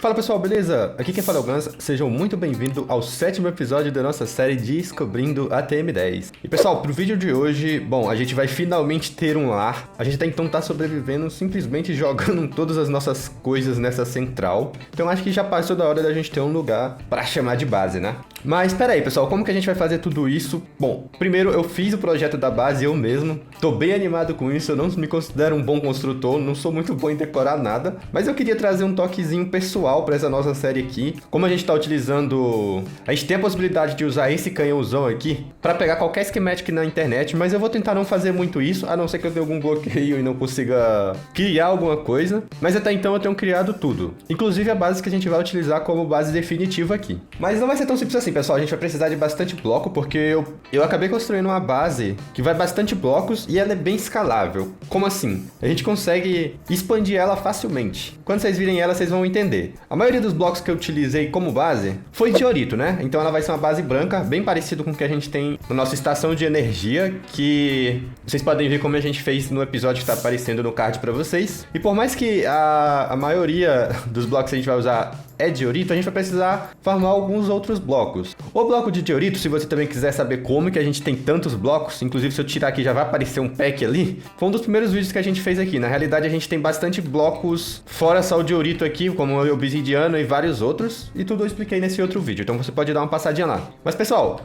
Fala pessoal, beleza? Aqui quem fala é o Gans, sejam muito bem-vindos ao 7º episódio da nossa série Descobrindo a TM10. E pessoal, pro vídeo de hoje, bom, a gente vai finalmente ter um lar. A gente até então tá sobrevivendo simplesmente jogando todas as nossas coisas nessa central. Então acho que já passou da hora da gente ter um lugar pra chamar de base, né? Mas pera aí pessoal, como que a gente vai fazer tudo isso? Bom, primeiro eu fiz o projeto da base eu mesmo, tô bem animado com isso, eu não me considero um bom construtor, não sou muito bom em decorar nada, mas eu queria trazer um toquezinho pessoal para essa nossa série aqui. Como a gente tá utilizando, a gente tem a possibilidade de usar esse canhãozão aqui para pegar qualquer schematic na internet, mas eu vou tentar não fazer muito isso, a não ser que eu tenha algum bloqueio e não consiga criar alguma coisa, mas até então eu tenho criado tudo, inclusive a base que a gente vai utilizar como base definitiva aqui. Mas não vai ser tão simples assim, pessoal, a gente vai precisar de bastante bloco, porque eu acabei construindo uma base que vai bastante blocos e ela é bem escalável. Como assim? A gente consegue expandir ela facilmente. Quando vocês virem ela, vocês vão entender. A maioria dos blocos que eu utilizei como base foi diorito, né? Então ela vai ser uma base branca, bem parecido com o que a gente tem na nossa estação de energia, que vocês podem ver como a gente fez no episódio que está aparecendo no card para vocês. E por mais que a maioria dos blocos que a gente vai usar é diorito, a gente vai precisar farmar alguns outros blocos. O bloco de diorito, se você também quiser saber como que a gente tem tantos blocos, inclusive se eu tirar aqui já vai aparecer um pack ali, foi um dos primeiros vídeos que a gente fez aqui. Na realidade a gente tem bastante blocos fora só o diorito aqui, como o obsidiano e vários outros, e tudo eu expliquei nesse outro vídeo, então você pode dar uma passadinha lá. Mas pessoal,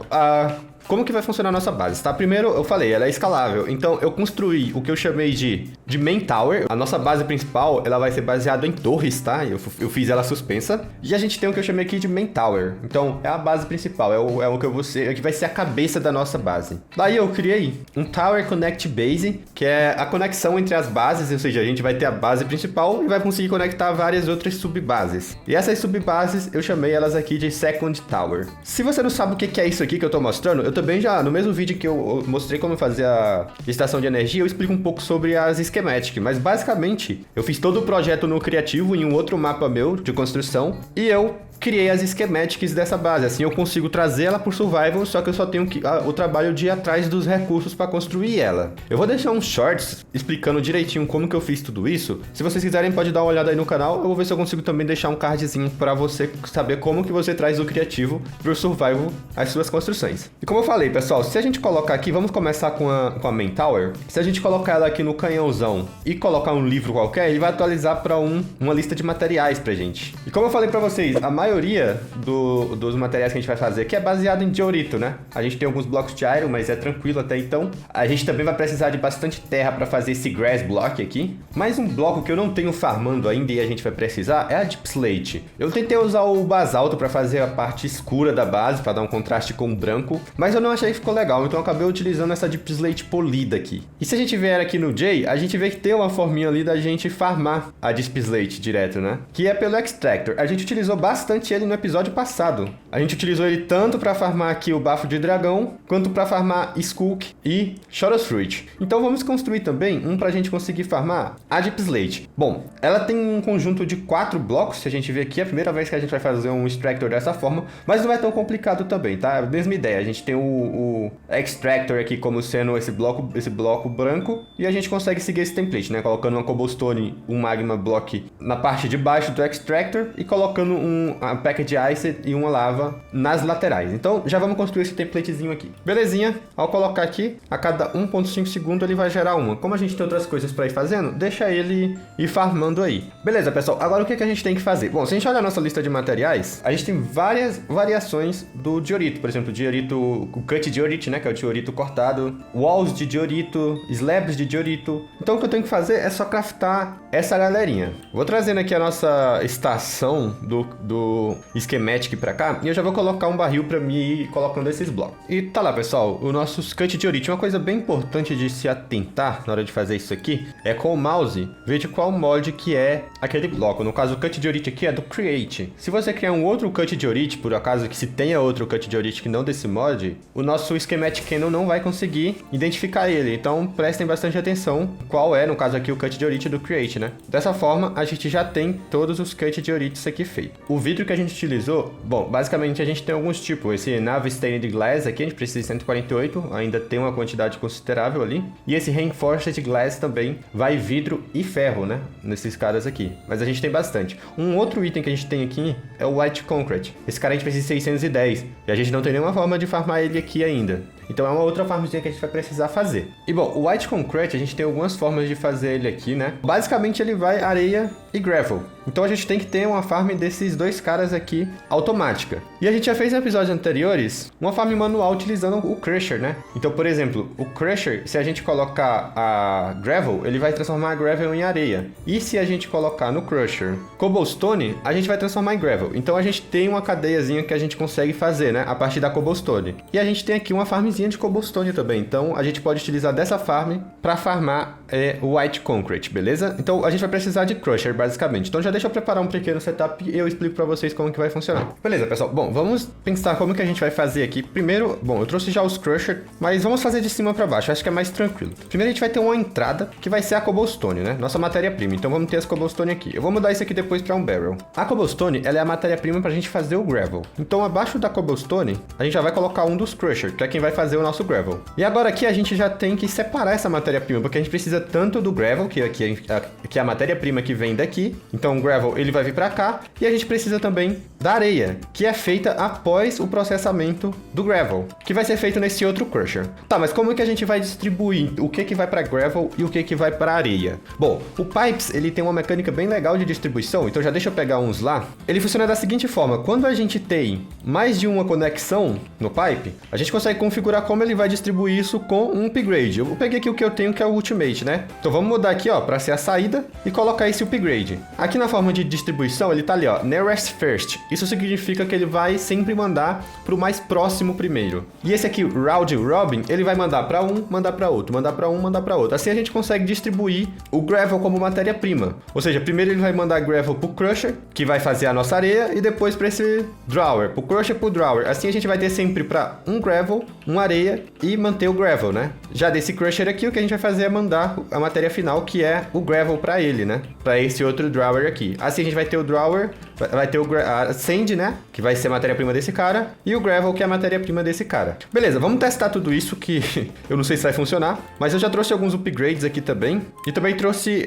como que vai funcionar a nossa base, tá? Primeiro, eu falei, ela é escalável. Então, eu construí o que eu chamei de Main Tower. A nossa base principal, ela vai ser baseada em torres, tá? Eu fiz ela suspensa. E a gente tem o que eu chamei aqui de Main Tower. Então, é a base principal, é o que eu vou ser, que vai ser a cabeça da nossa base. Daí, eu criei um Tower Connect Base, que é a conexão entre as bases, ou seja, a gente vai ter a base principal e vai conseguir conectar várias outras subbases. E essas subbases, eu chamei elas aqui de Second Tower. Se você não sabe o que é isso aqui que eu tô mostrando, eu também já, no mesmo vídeo que eu mostrei como fazer a estação de energia, eu explico um pouco sobre as schematic, mas basicamente eu fiz todo o projeto no criativo em um outro mapa meu de construção e eu criei as schematics dessa base, assim eu consigo trazer ela por survival, só que eu só tenho o trabalho de ir atrás dos recursos para construir ela. Eu vou deixar uns shorts explicando direitinho como que eu fiz tudo isso. Se vocês quiserem pode dar uma olhada aí no canal, eu vou ver se eu consigo também deixar um cardzinho para você saber como que você traz do criativo pro survival as suas construções. E como eu falei, pessoal, se a gente colocar aqui, vamos começar com a Main Tower, se a gente colocar ela aqui no canhãozão e colocar um livro qualquer, ele vai atualizar para uma lista de materiais pra gente. E como eu falei para vocês, a maioria dos materiais que a gente vai fazer aqui é baseado em diorito, né? A gente tem alguns blocos de iron, mas é tranquilo até então. A gente também vai precisar de bastante terra para fazer esse grass block aqui. Mais um bloco que eu não tenho farmando ainda e a gente vai precisar é a deep slate. Eu tentei usar o basalto para fazer a parte escura da base, para dar um contraste com o branco, mas eu não achei que ficou legal, então eu acabei utilizando essa deep slate polida aqui. E se a gente vier aqui no J, a gente vê que tem uma forminha ali da gente farmar a deep slate direto, né? Que é pelo extractor. A gente utilizou bastante ele no episódio passado. A gente utilizou ele tanto para farmar aqui o bafo de dragão, quanto para farmar Skulk e Shadow's Fruit. Então vamos construir também um para a gente conseguir farmar a Deep Slate. Bom, ela tem um conjunto de 4 blocos, se a gente ver aqui, é a primeira vez que a gente vai fazer um Extractor dessa forma, mas não é tão complicado também, tá? É a mesma ideia, a gente tem o Extractor aqui como sendo esse bloco branco, e a gente consegue seguir esse template, né? Colocando uma Cobblestone, um Magma Block na parte de baixo do Extractor e colocando um pack de ice e uma lava nas laterais. Então já vamos construir esse templatezinho aqui. Belezinha, ao colocar aqui, a cada 1.5 segundos ele vai gerar uma. Como a gente tem outras coisas para ir fazendo, deixa ele ir farmando aí. Beleza, pessoal, agora o que a gente tem que fazer? Bom, se a gente olhar a nossa lista de materiais, a gente tem várias variações do diorito. Por exemplo, o cut diorite, né, que é o diorito cortado, walls de diorito, slabs de diorito. Então o que eu tenho que fazer é só craftar essa galerinha. Vou trazendo aqui a nossa estação do schematic pra cá, e eu já vou colocar um barril pra mim ir colocando esses blocos. E tá lá, pessoal, o nosso cut diorite. Uma coisa bem importante de se atentar na hora de fazer isso aqui é com o mouse ver de qual mod que é aquele bloco. No caso, o cut diorite aqui é do Create. Se você criar um outro cut diorite, por acaso que se tenha outro cut diorite que não desse mod, o nosso schematic cannon não vai conseguir identificar ele. Então prestem bastante atenção qual é, no caso aqui, o cut diorite do Create, né? Dessa forma, a gente já tem todos os cut diorites aqui feitos. O vidro vidro que a gente utilizou, bom, basicamente a gente tem alguns tipos. Esse Nave Stained Glass aqui, a gente precisa de 148, ainda tem uma quantidade considerável ali. E esse Reinforced Glass também vai vidro e ferro, né? Nesses caras aqui. Mas a gente tem bastante. Um outro item que a gente tem aqui é o White Concrete. Esse cara a gente precisa de 610. E a gente não tem nenhuma forma de farmar ele aqui ainda. Então é uma outra farmzinha que a gente vai precisar fazer. E bom, o White Concrete a gente tem algumas formas de fazer ele aqui, né? Basicamente ele vai areia e gravel. Então a gente tem que ter uma farm desses dois caras aqui automática. E a gente já fez em episódios anteriores uma farm manual utilizando o Crusher, né? Então, por exemplo, o Crusher, se a gente colocar a gravel, ele vai transformar a gravel em areia. E se a gente colocar no Crusher cobblestone, a gente vai transformar em gravel. Então a gente tem uma cadeiazinha que a gente consegue fazer, né? A partir da cobblestone. E a gente tem aqui uma farmzinha de cobblestone também. Então a gente pode utilizar dessa farm para farmar o White Concrete, beleza? Então a gente vai precisar de Crusher, basicamente. Então já deixa eu preparar um pequeno setup e eu explico para vocês como que vai funcionar. Beleza, pessoal? Bom, vamos pensar como que a gente vai fazer aqui. Primeiro, bom, eu trouxe já os Crusher, mas vamos fazer de cima para baixo. Acho que é mais tranquilo. Primeiro a gente vai ter uma entrada que vai ser a cobblestone, né? Nossa matéria-prima. Então vamos ter as cobblestone aqui. Eu vou mudar isso aqui depois para um barrel. A cobblestone, ela é a matéria-prima pra gente fazer o gravel. Então abaixo da cobblestone, a gente já vai colocar um dos Crusher, que é quem vai fazer o nosso gravel. E agora aqui a gente já tem que separar essa matéria-prima, porque a gente precisa tanto do gravel, que é a matéria-prima que vem daqui. Então o gravel ele vai vir para cá, e a gente precisa também da areia, que é feita após o processamento do gravel, que vai ser feito nesse outro Crusher. Tá, mas como é que a gente vai distribuir o que vai para gravel e o que vai para areia? Bom, o Pipes ele tem uma mecânica bem legal de distribuição, então já deixa eu pegar uns lá. Ele funciona da seguinte forma: quando a gente tem mais de uma conexão no pipe, a gente consegue configurar como ele vai distribuir isso com um upgrade. Eu peguei aqui o que eu tenho, que é o Ultimate, né? Então vamos mudar aqui, ó, para ser a saída e colocar esse upgrade. Aqui na forma de distribuição, ele tá ali, ó, Nearest First. Isso significa que ele vai sempre mandar pro mais próximo primeiro. E esse aqui, Round Robin, ele vai mandar para um, mandar para outro, mandar para um, mandar para outro. Assim a gente consegue distribuir o gravel como matéria-prima. Ou seja, primeiro ele vai mandar gravel pro Crusher, que vai fazer a nossa areia, e depois para esse drawer, pro Crusher, pro drawer. Assim a gente vai ter sempre para um gravel, uma areia e manter o gravel, né? Já desse Crusher aqui, o que a gente vai fazer é mandar a matéria final, que é o gravel para ele, né? Para esse outro drawer aqui. Assim a gente vai ter o drawer, vai ter a sand, né? Que vai ser a matéria-prima desse cara, e o gravel, que é a matéria-prima desse cara. Beleza, vamos testar tudo isso, que eu não sei se vai funcionar, mas eu já trouxe alguns upgrades aqui também, e também trouxe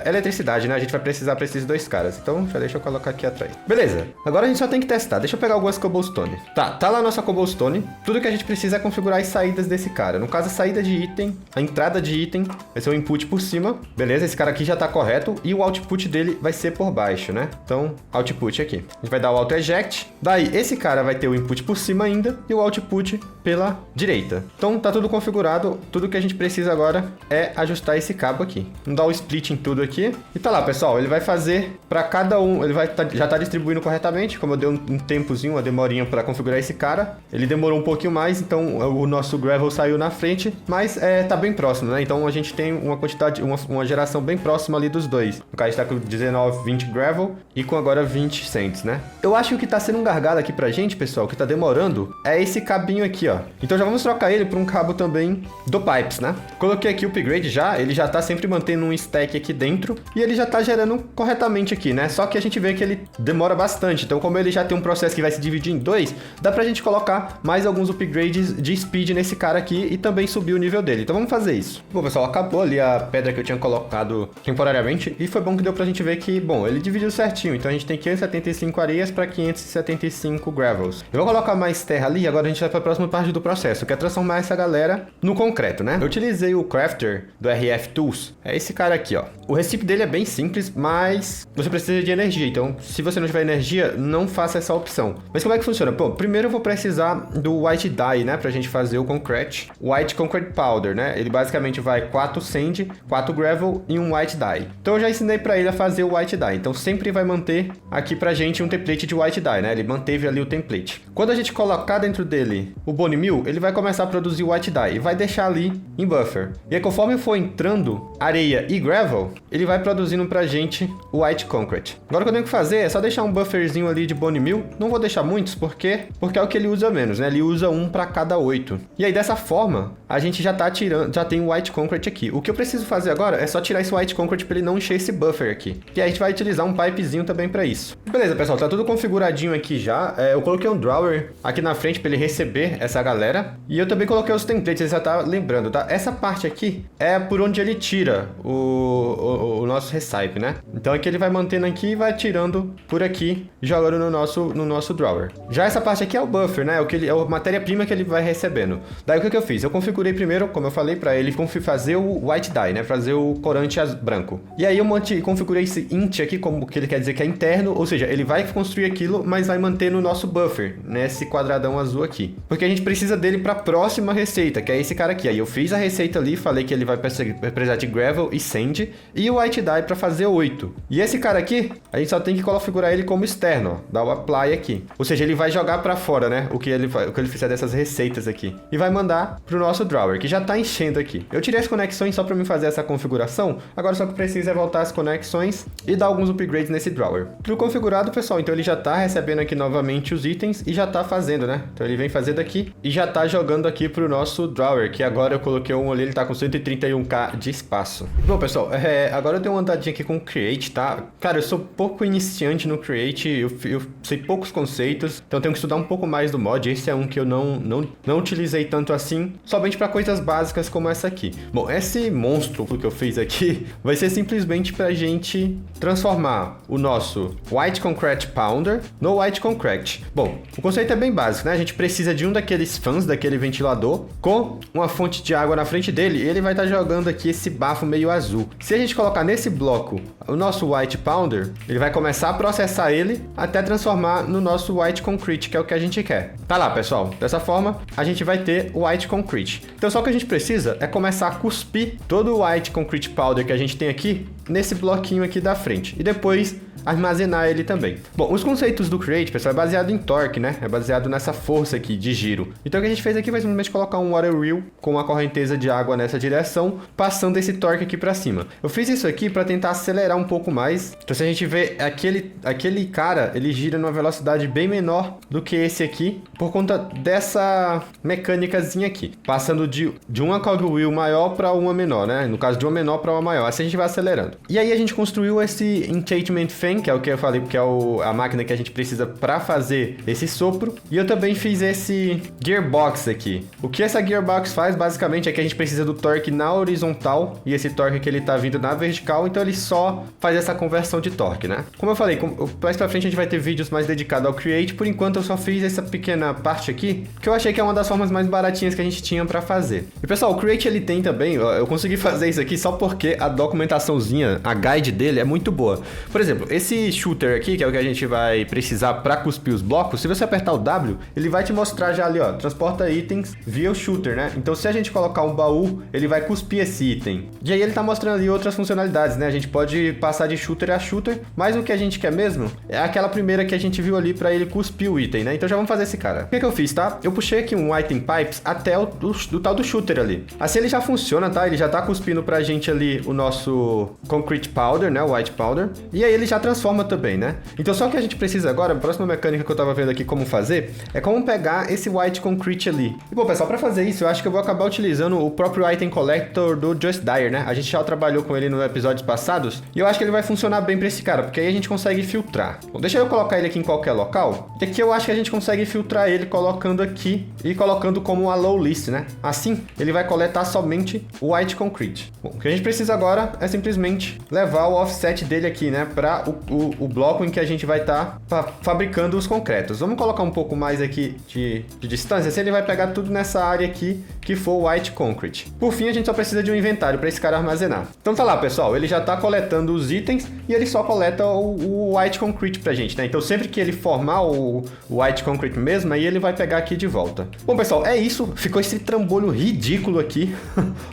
eletricidade, né? A gente vai precisar para esses dois caras, então já deixa eu colocar aqui atrás. Beleza, agora a gente só tem que testar. Deixa eu pegar algumas cobblestone. Tá lá a nossa cobblestone. Tudo que a gente precisa é configurar as saídas desse cara. No caso, a saída de item, a entrada de item vai ser o input por cima. Beleza, esse cara aqui já tá correto, e o output dele vai ser por baixo, né? Então, output aqui. A gente vai dar o auto eject. Daí, esse cara vai ter o input por cima ainda e o output pela direita. Então, tá tudo configurado. Tudo que a gente precisa agora é ajustar esse cabo aqui. Vamos dar o split em tudo aqui. E tá lá, pessoal. Ele vai fazer para cada um. Ele vai já tá distribuindo corretamente. Como eu dei um tempozinho, uma demorinha para configurar esse cara. Ele demorou um pouquinho mais, então o nosso gravel saiu na frente. Mas tá bem próximo, né? Então, a gente tem uma quantidade, uma geração bem próxima ali dos dois. No caso, a gente tá com 19, 20 gravel e com agora 20 sands, né? Eu acho que o que tá sendo um gargalo aqui pra gente, pessoal, que tá demorando, é esse cabinho aqui, ó. Então já vamos trocar ele por um cabo também do Pipes, né? Coloquei aqui o upgrade já, ele já tá sempre mantendo um stack aqui dentro e ele já tá gerando corretamente aqui, né? Só que a gente vê que ele demora bastante. Então, como ele já tem um processo que vai se dividir em dois, dá pra gente colocar mais alguns upgrades de speed nesse cara aqui e também subir o nível dele. Então vamos fazer isso. Bom, pessoal, acabou ali a pedra que eu tinha colocado temporariamente e foi bom que deu pra gente ver que, bom, ele dividiu certinho. Então a gente tem 575 areias para 575 gravels. Eu vou colocar mais terra ali e agora a gente vai para a próxima parte do processo, que é transformar essa galera no concreto, né? Eu utilizei o crafter do RF Tools. É esse cara aqui, ó. O recipe dele é bem simples, mas você precisa de energia. Então, se você não tiver energia, não faça essa opção. Mas como é que funciona? Bom, primeiro eu vou precisar do White Dye, né? Pra gente fazer o concrete. White Concrete Powder, né? Ele basicamente vai 4 sand, 4 gravel e um White Dye. Então eu já ensinei pra ele a fazer o White Dye. Então sempre vai manter aqui pra gente um template de White Dye, né? Ele manteve ali o template. Quando a gente colocar dentro dele o Bone Meal, ele vai começar a produzir o White Dye e vai deixar ali em buffer. E aí, conforme for entrando areia e gravel, ele vai produzindo pra gente o White Concrete. Agora o que eu tenho que fazer é só deixar um bufferzinho ali de Bone Meal. Não vou deixar muitos, porque é o que ele usa menos, né? Ele usa um pra cada 8. E aí, dessa forma, a gente já tá tirando, já tem o White Concrete aqui. O que eu preciso fazer agora é só tirar esse White Concrete pra ele não encher esse buffer aqui. E aí a gente vai utilizar um pipezinho também pra isso. isso. Beleza, pessoal, tá tudo configuradinho aqui já. Eu coloquei um drawer aqui na frente pra ele receber essa galera. E eu também coloquei os templates, você já tá lembrando, tá? Essa parte aqui é por onde ele tira o nosso recipe, né? Então aqui ele vai mantendo aqui e vai tirando por aqui, jogando no nosso drawer. Já essa parte aqui é o buffer, né? É a matéria-prima que ele vai recebendo. Daí o que eu fiz? Eu configurei primeiro, como eu falei, pra ele fazer o white dye, né? Fazer o corante branco. E aí eu configurei esse int aqui, como que ele quer dizer que é interno, ou seja, ele vai construir aquilo, mas vai manter no nosso buffer, nesse quadradão azul aqui. Porque a gente precisa dele para a próxima receita, que é esse cara aqui. Aí eu fiz a receita ali, falei que ele vai precisar de gravel e sand e o white dye para fazer 8. E esse cara aqui, a gente só tem que configurar ele como externo, ó, dar o apply aqui. Ou seja, ele vai jogar para fora, né, o que ele fizer dessas receitas aqui. E vai mandar pro nosso drawer, que já tá enchendo aqui. Eu tirei as conexões só para me fazer essa configuração, agora só que precisa é voltar as conexões e dar alguns upgrades nesse drawer. Pro configurado, pessoal, então ele já tá recebendo aqui novamente os itens e já tá fazendo, né? Então ele vem fazendo aqui e já tá jogando aqui pro nosso drawer, que agora eu coloquei um ali, ele tá com 131k de espaço. Bom, pessoal, agora eu dei uma andadinha aqui com o Create, tá? Cara, eu sou pouco iniciante no Create, eu sei poucos conceitos, então eu tenho que estudar um pouco mais do mod. Esse é um que eu não utilizei tanto assim, somente para coisas básicas como essa aqui. Bom, esse monstro que eu fiz aqui vai ser simplesmente pra gente transformar o nosso White Concrete Pounder no White Concrete. Bom, o conceito é bem básico, né? A gente precisa de um daqueles fãs, daquele ventilador, com uma fonte de água na frente dele, e ele vai estar jogando aqui esse bafo meio azul. Se a gente colocar nesse bloco o nosso White Pounder, ele vai começar a processar ele até transformar no nosso White Concrete, que é o que a gente quer. Tá lá, pessoal. Dessa forma, a gente vai ter o White Concrete. Então só o que a gente precisa é começar a cuspir todo o White Concrete Powder que a gente tem aqui nesse bloquinho aqui da frente. E depois armazenar ele também. Bom, os conceitos do Create, pessoal, é baseado em torque, né? É baseado nessa força aqui de giro. Então o que a gente fez aqui foi simplesmente colocar um water wheel com uma correnteza de água nessa direção, passando esse torque aqui para cima. Eu fiz isso aqui para tentar acelerar um pouco mais. Então se a gente vê aquele cara, ele gira numa velocidade bem menor do que esse aqui, por conta dessa mecânicazinha aqui, passando de uma cogwheel maior para uma menor, né? No caso de uma menor para uma maior. Assim a gente vai acelerando. E aí a gente construiu esse enchantment fan, que é o que eu falei, porque é a máquina que a gente precisa para fazer esse sopro. E eu também fiz esse gearbox aqui. O que essa gearbox faz basicamente é que a gente precisa do torque na horizontal e esse torque que ele tá vindo na vertical, então ele só faz essa conversão de torque, né? Como eu falei, mais pra frente a gente vai ter vídeos mais dedicados ao Create. Por enquanto eu só fiz essa pequena parte aqui, que eu achei que é uma das formas mais baratinhas que a gente tinha para fazer. E pessoal, o Create ele tem também, eu consegui fazer isso aqui só porque a documentaçãozinha, a guide dele é muito boa. Por exemplo, esse shooter aqui, que é o que a gente vai precisar para cuspir os blocos, se você apertar o W, ele vai te mostrar já ali, ó, transporta itens via o shooter, né? Então se a gente colocar um baú, ele vai cuspir esse item. E aí ele tá mostrando ali outras funcionalidades, né? A gente pode passar de shooter a shooter, mas o que a gente quer mesmo é aquela primeira que a gente viu ali para ele cuspir o item, né? Então já vamos fazer esse cara. O que eu fiz, tá? Eu puxei aqui um item pipes até o tal do shooter ali. Assim ele já funciona, tá? Ele já tá cuspindo pra gente ali o nosso concrete powder, né? O white powder. E aí ele já transforma também, né? Então só que a gente precisa agora, a próxima mecânica que eu tava vendo aqui como fazer, é como pegar esse white concrete ali. E bom, pessoal, pra fazer isso, eu acho que eu vou acabar utilizando o próprio item collector do Just Dyer, né? A gente já trabalhou com ele nos episódios passados, e eu acho que ele vai funcionar bem pra esse cara, porque aí a gente consegue filtrar. Bom, deixa eu colocar ele aqui em qualquer local, e aqui eu acho que a gente consegue filtrar ele colocando aqui e colocando como uma low list, né? Assim, ele vai coletar somente o white concrete. Bom, o que a gente precisa agora é simplesmente levar o offset dele aqui, né? Para o bloco em que a gente vai estar fabricando os concretos. Vamos colocar um pouco mais aqui de distância, assim ele vai pegar tudo nessa área aqui que for o white concrete. Por fim, a gente só precisa de um inventário para esse cara armazenar. Então tá lá, pessoal, ele já está coletando os itens e ele só coleta o white concrete pra gente, né? Então sempre que ele formar o white concrete mesmo, aí ele vai pegar aqui de volta. Bom, pessoal, é isso. Ficou esse trambolho ridículo aqui,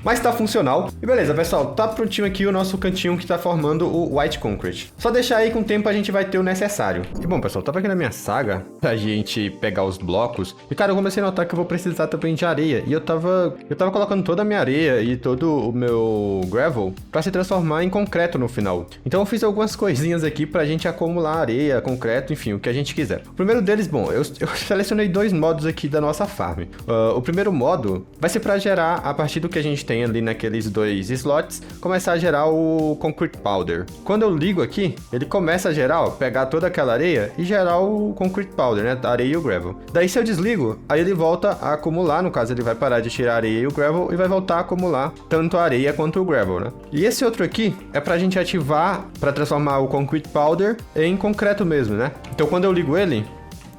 mas tá funcional. E beleza, pessoal, tá prontinho aqui o nosso cantinho que tá formando o white concrete. Só deixar aí com o tempo a gente vai ter o necessário. E bom, pessoal, tava aqui na minha saga pra gente pegar os blocos. E cara, eu comecei a notar que eu vou precisar também de areia. E eu tava colocando toda a minha areia e todo o meu gravel pra se transformar em concreto no final. Então eu fiz algumas coisinhas aqui pra gente acumular areia, concreto, enfim, o que a gente quiser. O primeiro deles, bom, eu selecionei dois modos aqui da nossa farm. O primeiro modo vai ser pra gerar, a partir do que a gente tem ali naqueles dois slots, começar a gerar o concrete powder. Quando eu ligo aqui, ele começa a gerar, ó, pegar toda aquela areia e gerar o Concrete Powder, né? A areia e o Gravel. Daí se eu desligo, aí ele volta a acumular, no caso ele vai parar de tirar a areia e o Gravel e vai voltar a acumular tanto a areia quanto o Gravel, né? E esse outro aqui é pra gente ativar, pra transformar o Concrete Powder em concreto mesmo, né? Então quando eu ligo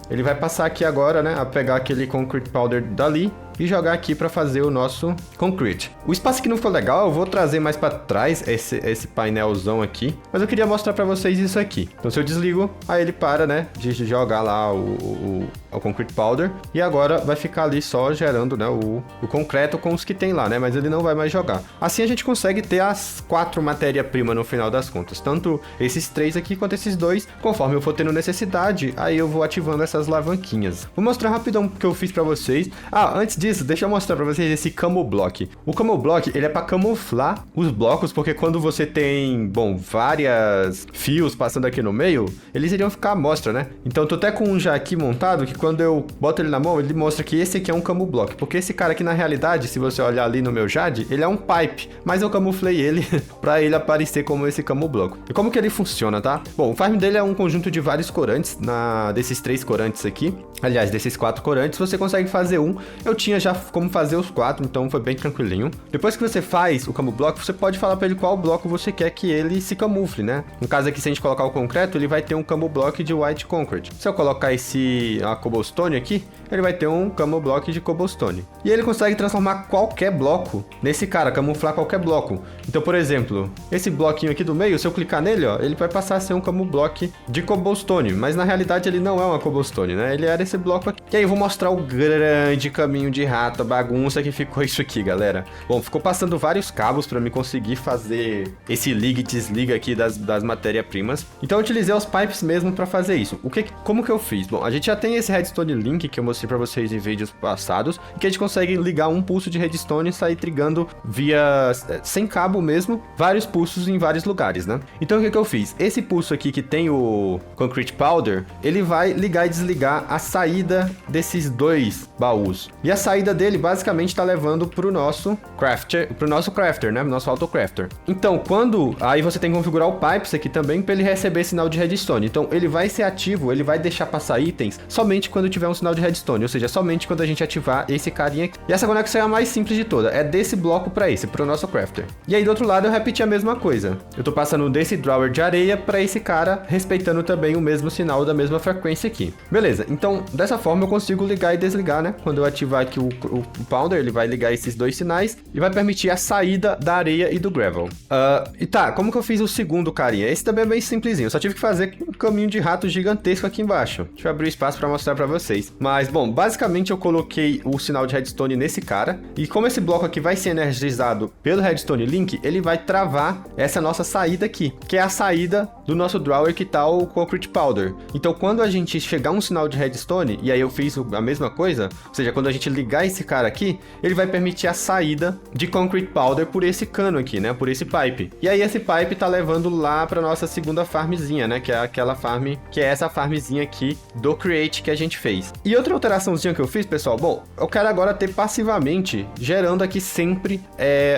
ele vai passar aqui agora, né, a pegar aquele Concrete Powder dali e jogar aqui para fazer o nosso concrete. O espaço aqui não ficou legal, eu vou trazer mais para trás esse painelzão aqui, mas eu queria mostrar para vocês isso aqui. Então se eu desligo, aí ele para, né, de jogar lá o concrete powder e agora vai ficar ali só gerando, né, o concreto com os que tem lá, né, mas ele não vai mais jogar. Assim a gente consegue ter as 4 matéria-prima no final das contas, tanto esses 3 aqui quanto esses 2, conforme eu for tendo necessidade, aí eu vou ativando essas alavanquinhas. Vou mostrar rapidão o que eu fiz para vocês. Antes disso, deixa eu mostrar pra vocês esse Camo Block. O Camo Block, ele é pra camuflar os blocos, porque quando você tem, bom, várias fios passando aqui no meio, eles iriam ficar à mostra, né? Então, tô até com um já aqui montado, que quando eu boto ele na mão, ele mostra que esse aqui é um Camo Block, porque esse cara aqui, na realidade, se você olhar ali no meu Jade, ele é um pipe, mas eu camuflei ele pra ele aparecer como esse Camo Block. E como que ele funciona, tá? Bom, o farm dele é um conjunto de vários corantes, desses 3 corantes aqui, aliás, desses 4 corantes, você consegue fazer um. Eu tinha já como fazer os 4, então foi bem tranquilinho. Depois que você faz o Camo Block, você pode falar para ele qual bloco você quer que ele se camufle, né? No caso aqui, se a gente colocar o concreto, ele vai ter um Camo Block de White Concrete. Se eu colocar a Cobblestone aqui, ele vai ter um Camo Block de Cobblestone. E ele consegue transformar qualquer bloco nesse cara, camuflar qualquer bloco. Então, por exemplo, esse bloquinho aqui do meio, se eu clicar nele, ó, ele vai passar a ser um Camo Block de Cobblestone, mas na realidade ele não é uma Cobblestone, né? Ele era esse bloco aqui. E aí eu vou mostrar o grande caminho de rato, a bagunça que ficou isso aqui, galera. Bom, ficou passando vários cabos para me conseguir fazer esse liga e desliga aqui das matérias-primas. Então eu utilizei os pipes mesmo para fazer isso. Como que eu fiz? Bom, a gente já tem esse redstone link que eu mostrei para vocês em vídeos passados, que a gente consegue ligar um pulso de redstone e sair trigando via sem cabo mesmo, vários pulsos em vários lugares, né? Então o que eu fiz? Esse pulso aqui que tem o Concrete Powder, ele vai ligar e desligar a saída desses 2 baús. E a saída dele basicamente tá levando pro nosso crafter, né? Nosso autocrafter. Então, aí você tem que configurar o pipes aqui também para ele receber sinal de redstone. Então, ele vai ser ativo, ele vai deixar passar itens somente quando tiver um sinal de redstone, ou seja, somente quando a gente ativar esse carinha aqui. E essa conexão é a mais simples de toda, é desse bloco pro nosso crafter. E aí do outro lado eu repeti a mesma coisa. Eu tô passando desse drawer de areia para esse cara, respeitando também o mesmo sinal da mesma frequência aqui. Beleza, então dessa forma eu consigo ligar e desligar, né? Quando eu ativar aqui o Powder, ele vai ligar esses 2 sinais e vai permitir a saída da areia e do gravel. E tá, como que eu fiz o segundo carinha? Esse também é bem simplesinho, eu só tive que fazer um caminho de rato gigantesco aqui embaixo. Deixa eu abrir o espaço para mostrar para vocês. Mas, bom, basicamente eu coloquei o sinal de redstone nesse cara, e como esse bloco aqui vai ser energizado pelo redstone link, ele vai travar essa nossa saída aqui, que é a saída do nosso drawer que tá o Concrete Powder. Então, quando a gente chegar um sinal de redstone, e aí eu fiz a mesma coisa, ou seja, quando a gente ligar esse cara aqui, ele vai permitir a saída de Concrete Powder por esse cano aqui, né, por esse pipe. E aí esse pipe tá levando lá pra nossa segunda farmzinha, né, que é aquela farm, que é essa farmzinha aqui do Create que a gente fez. E outra alteraçãozinha que eu fiz, pessoal, bom, eu quero agora ter passivamente gerando aqui sempre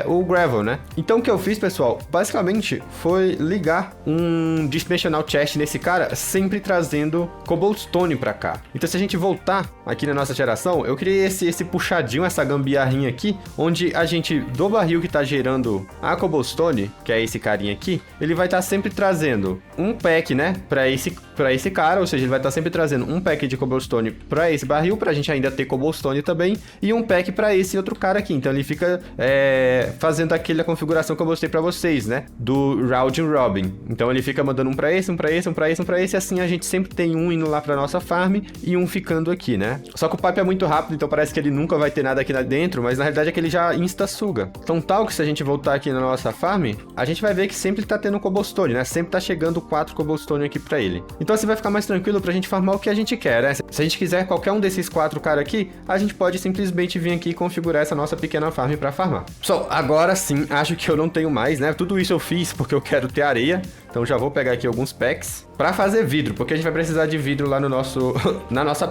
o gravel, né. Então o que eu fiz, pessoal, basicamente foi ligar um Dimensional Chest nesse cara, sempre trazendo Cobblestone pra cá. Então se a gente voltar aqui na nossa geração, eu criei esse puxadinho, essa gambiarrinha aqui, onde a gente, do barril que tá gerando a Cobblestone, que é esse carinha aqui, ele vai estar sempre trazendo um pack, né, pra esse cara, ou seja, ele vai estar sempre trazendo um pack de Cobblestone pra esse barril, pra gente ainda ter Cobblestone também, e um pack pra esse outro cara aqui. Então ele fica fazendo aquela configuração que eu mostrei pra vocês, né, do Round Robin. Então ele fica mandando um pra esse, um pra esse, um pra esse, um pra esse, e assim a gente sempre tem um indo lá pra nossa farm e um ficando aqui, né. Só que o pipe é muito rápido, então parece que ele nunca vai ter nada aqui dentro, mas na realidade é que ele já insta-suga. Então tal que se a gente voltar aqui na nossa farm, a gente vai ver que sempre tá tendo Cobblestone, né, sempre tá chegando 4 Cobblestone aqui pra ele. Então assim vai ficar mais tranquilo pra gente farmar o que a gente quer, né. Se a gente quiser qualquer um desses 4 caras aqui, a gente pode simplesmente vir aqui e configurar essa nossa pequena farm pra farmar. Pessoal, agora sim, acho que eu não tenho mais, né, tudo isso eu fiz porque eu quero ter areia, Então já vou pegar aqui alguns packs pra fazer vidro, porque a gente vai precisar de vidro lá no nosso,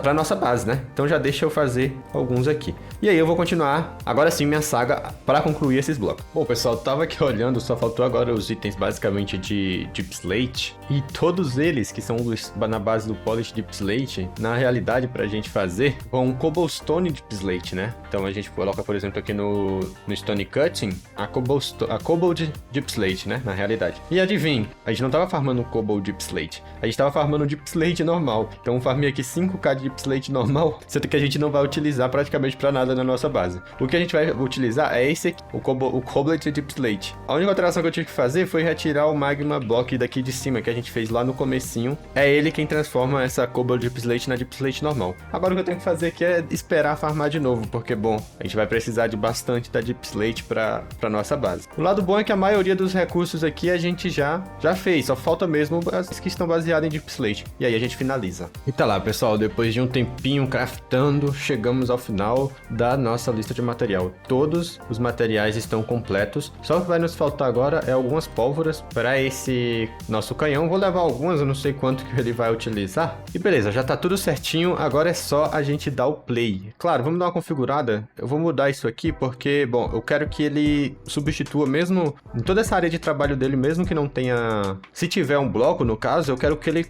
pra nossa base, né? Então já deixa eu fazer alguns aqui. E aí eu vou continuar, agora sim, minha saga pra concluir esses blocos. Bom, pessoal, tava aqui olhando, só faltou agora os itens basicamente de Deep Slate. E todos eles, que são na base do Polish Deep Slate, na realidade, pra gente fazer, vão Cobblestone Deep Slate, né? Então a gente coloca, por exemplo, aqui no Stone Cutting, a Cobbled Deep Slate, né? Na realidade. E adivinha, a gente não tava farmando um Cobbled Deep Slate, a gente tava farmando um Deep Slate normal. Então eu farmei aqui 5k de Deep Slate normal, sendo que a gente não vai utilizar praticamente pra nada na nossa base. O que a gente vai utilizar é esse aqui, o Cobbled Deep Slate. A única alteração que eu tive que fazer foi retirar o Magma Block daqui de cima, que a gente fez lá no comecinho. É ele quem transforma essa Cobbled Deep Slate na Deep Slate normal. Agora o que eu tenho que fazer aqui é esperar farmar de novo, porque, bom, a gente vai precisar de bastante da Deep Slate pra nossa base. O lado bom é que a maioria dos recursos aqui a gente já fez, só falta mesmo as que estão baseadas em Deep Slate. E aí a gente finaliza. E tá lá, pessoal, depois de um tempinho craftando, chegamos ao final da nossa lista de material. Todos os materiais estão completos, só que vai nos faltar agora é algumas pólvoras para esse nosso canhão. Vou levar algumas, eu não sei quanto que ele vai utilizar. E beleza, já tá tudo certinho, agora é só a gente dar o play. Claro, vamos dar uma configurada. Eu vou mudar isso aqui porque, bom, eu quero que ele substitua mesmo em toda essa área de trabalho dele, mesmo que não tenha... Se tiver um bloco, no caso, eu quero que ele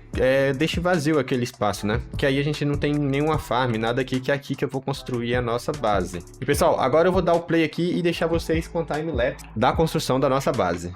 deixe vazio aquele espaço, né? Que aí a gente não tem nenhuma farm, nada aqui, que é aqui que eu vou construir a nossa base. E pessoal, agora eu vou dar o play aqui e deixar vocês com o time-lapse da construção da nossa base.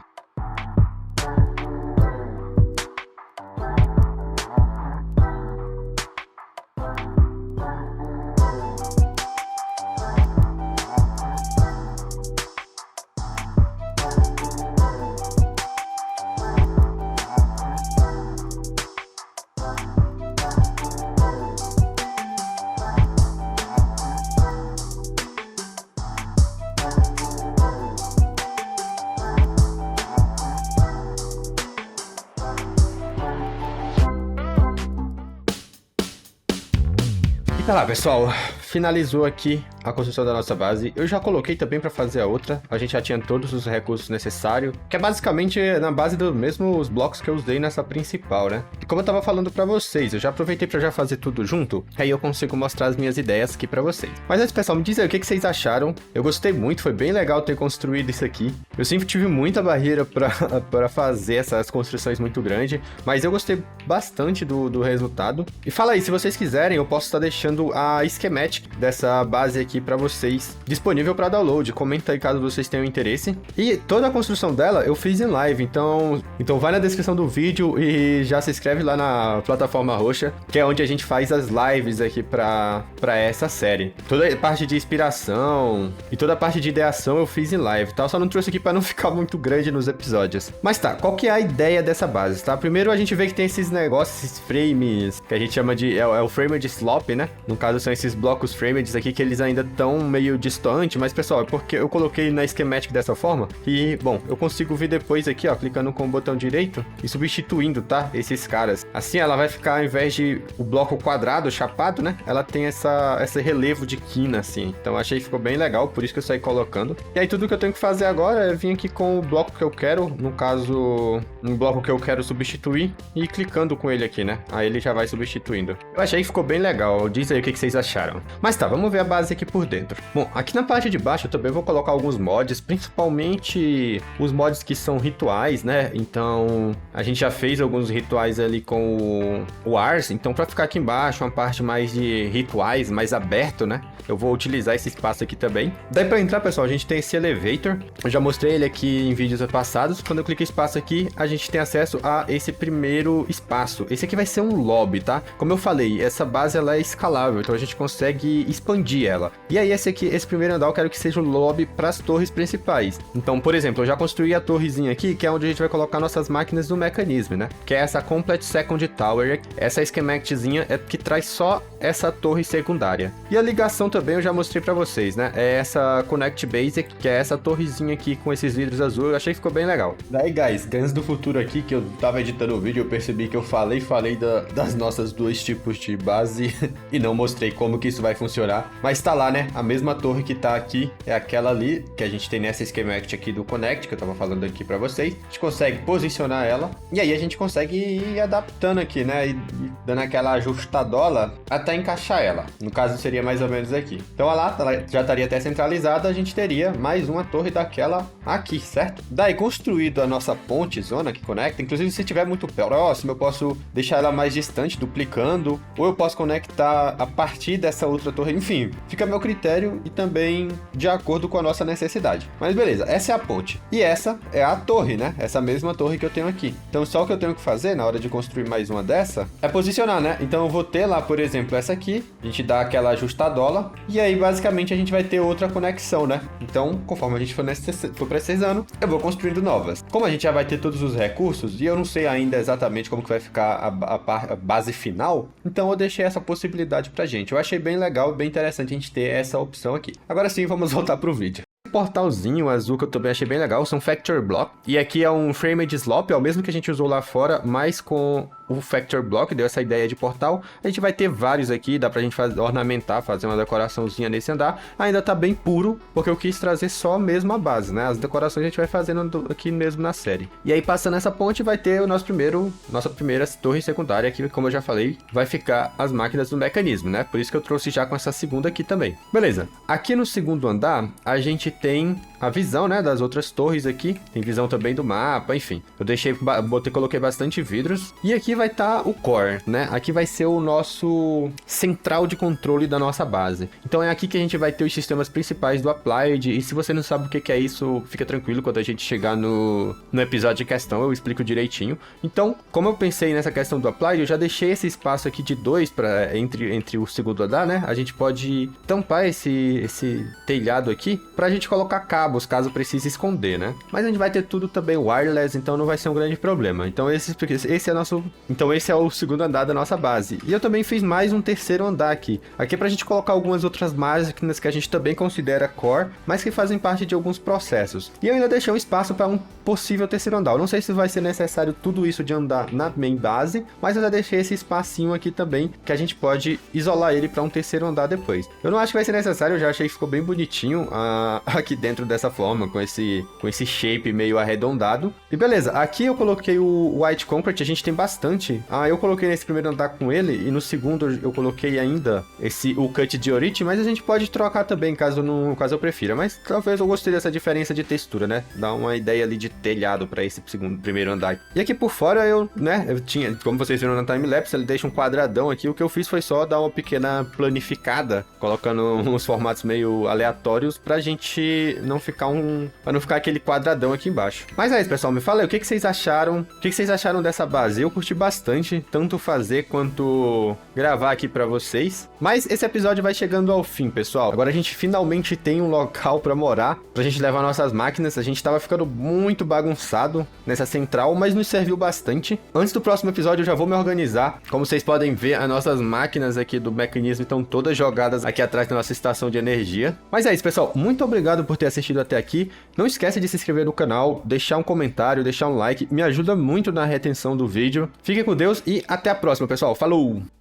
Tá lá, pessoal, finalizou aqui a construção da nossa base. Eu já coloquei também para fazer a outra. A gente já tinha todos os recursos necessários, que é basicamente na base dos mesmos blocos que eu usei nessa principal, né? E como eu tava falando para vocês, eu já aproveitei para já fazer tudo junto, aí eu consigo mostrar as minhas ideias aqui para vocês. Mas antes, pessoal, me diz aí o que vocês acharam. Eu gostei muito, foi bem legal ter construído isso aqui. Eu sempre tive muita barreira para fazer essas construções muito grandes, mas eu gostei bastante do resultado. E fala aí, se vocês quiserem, eu posso estar deixando a schematic dessa base aqui para vocês disponível para download. Comenta aí caso vocês tenham interesse. E toda a construção dela eu fiz em live, então vai na descrição do vídeo e já se inscreve lá na plataforma roxa, que é onde a gente faz as lives aqui para essa série. Toda a parte de inspiração e toda a parte de ideação eu fiz em live, tá? Eu só não trouxe aqui para não ficar muito grande nos episódios. Mas tá, qual que é a ideia dessa base, tá? Primeiro a gente vê que tem esses negócios, esses frames, que a gente chama de... é o frame de slope, né? No caso são esses blocos framed aqui que eles ainda estão meio distantes, mas pessoal, é porque eu coloquei na schematic dessa forma e, bom, eu consigo vir depois aqui, ó, clicando com o botão direito e substituindo, tá? Esses caras. Assim ela vai ficar, ao invés de o bloco quadrado, chapado, né? Ela tem esse relevo de quina, assim. Então achei que ficou bem legal, por isso que eu saí colocando. E aí tudo que eu tenho que fazer agora é vir aqui com o bloco que eu quero, no caso, um bloco que eu quero substituir e clicando com ele aqui, né? Aí ele já vai substituindo. Eu achei que ficou bem legal. Diz aí o que vocês acharam. Mas tá, vamos ver a base aqui por dentro. Bom, aqui na parte de baixo eu também vou colocar alguns mods, principalmente os mods que são rituais, né? Então, a gente já fez alguns rituais ali com o Ars, então pra ficar aqui embaixo, uma parte mais de rituais, mais aberto, né? Eu vou utilizar esse espaço aqui também. Daí pra entrar, pessoal, a gente tem esse elevator. Eu já mostrei ele aqui em vídeos passados. Quando eu clico em espaço aqui, a gente tem acesso a esse primeiro espaço. Esse aqui vai ser um lobby, tá? Como eu falei, essa base ela é escalável, então a gente consegue expandir ela. E aí esse primeiro andar eu quero que seja o lobby para as torres principais. Então, por exemplo, eu já construí a torrezinha aqui, que é onde a gente vai colocar nossas máquinas do mecanismo, né? Que é essa Complete Second Tower. Essa schematiczinha é que traz só essa torre secundária. E a ligação também eu já mostrei para vocês, né? É essa Connect Basic, que é essa torrezinha aqui com esses vidros azul. Eu achei que ficou bem legal. Daí, guys, Guns do Futuro aqui, que eu tava editando o vídeo, eu percebi que eu falei das nossas dois tipos de base e não mostrei como que isso vai funcionar. Mas tá lá, né? né? A mesma torre que tá aqui é aquela ali, que a gente tem nessa schematic aqui do Connect, que eu tava falando aqui pra vocês. A gente consegue posicionar ela, e aí a gente consegue ir adaptando aqui, né? E dando aquela ajustadola até encaixar ela. No caso, seria mais ou menos aqui. Então, olha lá, ela já estaria até centralizada, a gente teria mais uma torre daquela aqui, certo? Daí, construído a nossa ponte zona que conecta, inclusive se estiver muito próximo, eu posso deixar ela mais distante, duplicando, ou eu posso conectar a partir dessa outra torre, enfim, fica a meu critério e também de acordo com a nossa necessidade. Mas beleza, essa é a ponte. E essa é a torre, né? Essa mesma torre que eu tenho aqui. Então, só o que eu tenho que fazer na hora de construir mais uma dessa é posicionar, né? Então, eu vou ter lá, por exemplo, essa aqui, a gente dá aquela ajustadola, e aí, basicamente, a gente vai ter outra conexão, né? Então, conforme a gente for precisando, eu vou construindo novas. Como a gente já vai ter todos os recursos, e eu não sei ainda exatamente como que vai ficar a base final, então eu deixei essa possibilidade pra gente. Eu achei bem legal, bem interessante a gente ter essa opção aqui. Agora sim, vamos voltar pro vídeo. O portalzinho azul que eu também achei bem legal são Factor Block, e aqui é um Framed Slope, é o mesmo que a gente usou lá fora, mas com o Factor Block, deu essa ideia de portal. A gente vai ter vários aqui, dá pra gente ornamentar, fazer uma decoraçãozinha nesse andar. Ainda tá bem puro, porque eu quis trazer só mesmo a base, né? As decorações a gente vai fazendo aqui mesmo na série. E aí, passando essa ponte, vai ter o nossa primeira torre secundária aqui, como eu já falei, vai ficar as máquinas do mecanismo, né? Por isso que eu trouxe já com essa segunda aqui também. Beleza, aqui no segundo andar, a gente tem a visão, né, das outras torres aqui. Tem visão também do mapa, enfim. Eu coloquei bastante vidros. E aqui vai estar o core, né? Aqui vai ser o nosso central de controle da nossa base. Então é aqui que a gente vai ter os sistemas principais do Applied. E se você não sabe o que é isso, fica tranquilo, quando a gente chegar no episódio de questão eu explico direitinho. Então, como eu pensei nessa questão do Applied, eu já deixei esse espaço aqui de 2 entre o segundo andar, né? A gente pode tampar esse telhado aqui pra gente colocar cabos, caso precise esconder, né? Mas a gente vai ter tudo também wireless, então não vai ser um grande problema. Então esse é o segundo andar da nossa base. E eu também fiz mais um terceiro andar aqui. Aqui é pra gente colocar algumas outras máquinas que a gente também considera core, mas que fazem parte de alguns processos. E eu ainda deixei um espaço para um possível terceiro andar. Eu não sei se vai ser necessário tudo isso de andar na main base, mas eu já deixei esse espacinho aqui também, que a gente pode isolar ele para um terceiro andar depois. Eu não acho que vai ser necessário, eu já achei que ficou bem bonitinho aqui dentro dessa forma, com esse shape meio arredondado. E beleza, aqui eu coloquei o White Concrete, a gente tem bastante. Eu coloquei nesse primeiro andar com ele, e no segundo eu coloquei ainda o cut de Orite, mas a gente pode trocar também, caso eu prefira. Mas talvez eu gostei dessa diferença de textura, né? Dá uma ideia ali de telhado para esse primeiro andar. E aqui por fora eu tinha, como vocês viram na timelapse, ele deixa um quadradão aqui. O que eu fiz foi só dar uma pequena planificada, colocando uns formatos meio aleatórios pra gente não ficar aquele quadradão aqui embaixo. Mas é isso, pessoal, me fala aí, o que vocês acharam? O que vocês acharam dessa base? Eu curti bastante, tanto fazer quanto gravar aqui pra vocês. Mas esse episódio vai chegando ao fim, pessoal. Agora a gente finalmente tem um local pra morar, pra gente levar nossas máquinas. A gente tava ficando muito bagunçado nessa central, mas nos serviu bastante. Antes do próximo episódio eu já vou me organizar. Como vocês podem ver, as nossas máquinas aqui do mecanismo estão todas jogadas aqui atrás da nossa estação de energia. Mas é isso, pessoal. Muito obrigado por ter assistido até aqui. Não esquece de se inscrever no canal, deixar um comentário, deixar um like. Me ajuda muito na retenção do vídeo. Fiquem com Deus e até a próxima, pessoal. Falou!